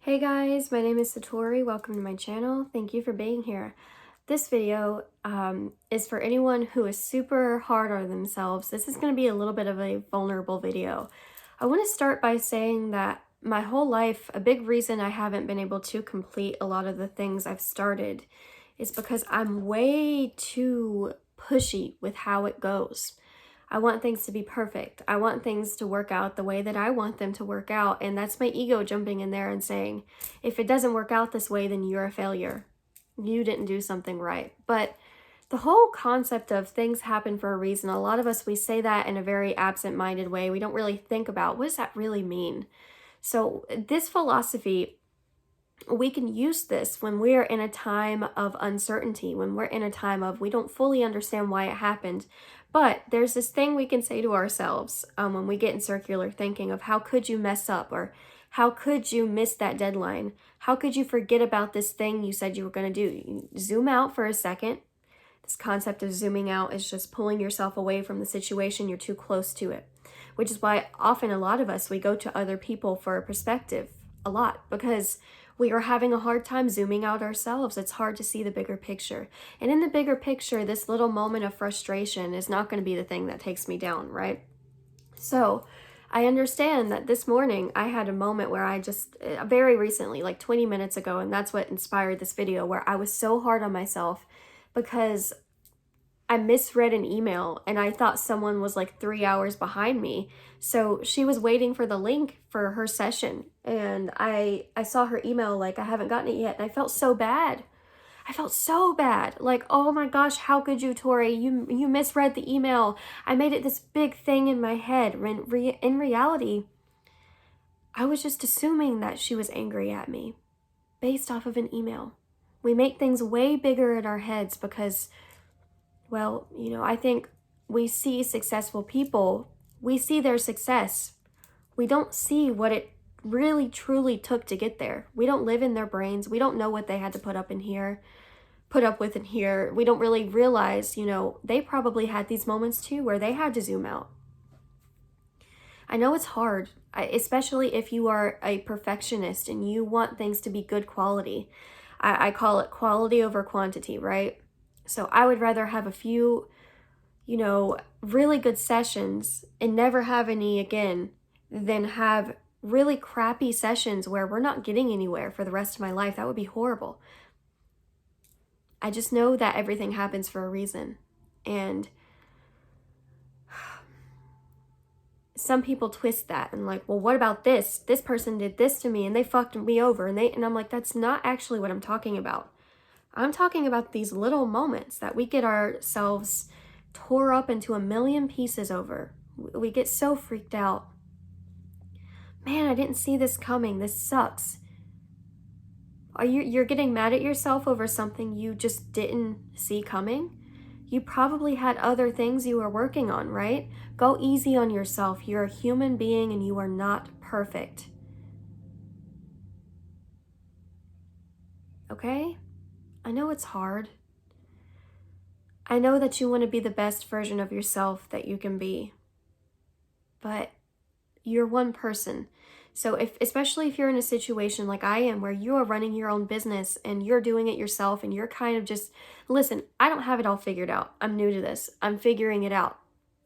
Hey guys, my name is Satori. Welcome to my channel. Thank you for being here. This video is for anyone who is super hard on themselves. This is going to be a little bit of a vulnerable video. I want to start by saying that my whole life, a big reason I haven't been able to complete a lot of the things I've started is because I'm way too pushy with how it goes. I want things to be perfect. I want things to work out the way that I want them to work out. And that's my ego jumping in there and saying, if it doesn't work out this way, then you're a failure. You didn't do something right. But the whole concept of things happen for a reason, a lot of us, we say that in a very absent-minded way. We don't really think about what does that really mean? So this philosophy, we can use this when we're in a time of uncertainty, when we're in a time of we don't fully understand why it happened. But there's this thing we can say to ourselves when we get in circular thinking of how could you mess up, or how could you miss that deadline? How could you forget about this thing you said you were going to do? You zoom out for a second. This concept of zooming out is just pulling yourself away from the situation. You're too close to it, which is why often a lot of us, we go to other people for a perspective a lot because we are having a hard time zooming out ourselves. It's hard to see the bigger picture. And in the bigger picture, this little moment of frustration is not going to be the thing that takes me down, right? So I understand that this morning I had a moment where I just, very recently, like 20 minutes ago, and that's what inspired this video, where I was so hard on myself because I misread an email and I thought someone was like 3 hours behind me. So she was waiting for the link for her session and I saw her email like I haven't gotten it yet, and I felt so bad. I felt so bad. Like, oh my gosh, how could you, Tori? You misread the email. I made it this big thing in my head. When in reality, I was just assuming that she was angry at me based off of an email. We make things way bigger in our heads because, well, I think we see successful people, we see their success. We don't see what it really truly took to get there. We don't live in their brains. We don't know what they had to put up with in here. We don't really realize, they probably had these moments too where they had to zoom out. I know it's hard, especially if you are a perfectionist and you want things to be good quality. I call it quality over quantity, right? So I would rather have a few, really good sessions and never have any again than have really crappy sessions where we're not getting anywhere for the rest of my life. That would be horrible. I just know that everything happens for a reason. And some people twist that and like, well, what about this? This person did this to me and they fucked me over. And I'm like, that's not actually what I'm talking about. I'm talking about these little moments that we get ourselves tore up into a million pieces over. We get so freaked out. Man, I didn't see this coming. This sucks. You're getting mad at yourself over something you just didn't see coming? You probably had other things you were working on, right? Go easy on yourself. You're a human being and you are not perfect. Okay? I know it's hard. I know that you want to be the best version of yourself that you can be. But you're one person. So especially if you're in a situation like I am, where you are running your own business and you're doing it yourself and you're kind of just, listen, I don't have it all figured out. I'm new to this. I'm figuring it out.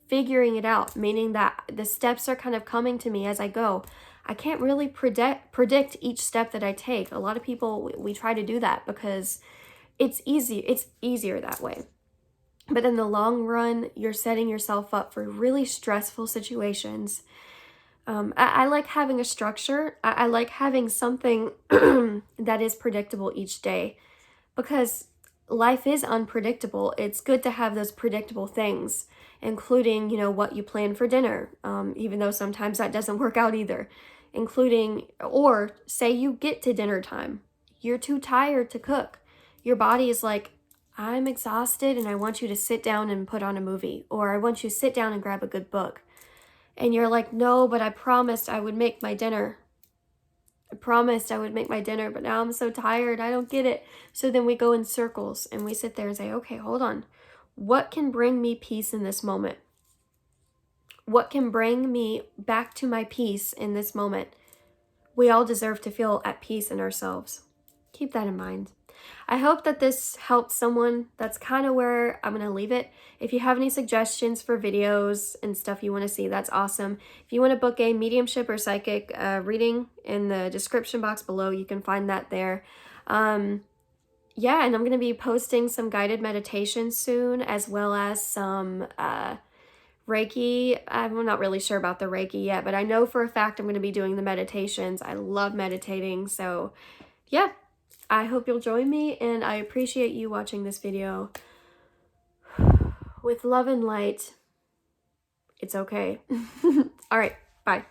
Figuring it out, meaning that the steps are kind of coming to me as I go. I can't really predict each step that I take. A lot of people, we try to do that because it's easy. It's easier that way. But in the long run, you're setting yourself up for really stressful situations. I like having a structure. I like having something that is predictable each day because life is unpredictable. It's good to have those predictable things, including, what you plan for dinner, even though sometimes that doesn't work out either, including, or say you get to dinner time, you're too tired to cook. Your body is like, I'm exhausted and I want you to sit down and put on a movie, or I want you to sit down and grab a good book. And you're like, no, but I promised I would make my dinner. I promised I would make my dinner, but now I'm so tired. I don't get it. So then we go in circles and we sit there and say, okay, hold on. What can bring me peace in this moment? What can bring me back to my peace in this moment? we all deserve to feel at peace in ourselves. Keep that in mind. I hope that this helped someone. That's kind of where I'm going to leave it. If you have any suggestions for videos and stuff you want to see, that's awesome. If you want to book a mediumship or psychic reading, in the description box below, you can find that there. Yeah, and I'm going to be posting some guided meditations soon, as well as some Reiki. I'm not really sure about the Reiki yet, but I know for a fact I'm going to be doing the meditations. I love meditating, so yeah. I hope you'll join me, and I appreciate you watching this video. With love and light, it's okay. All right, bye.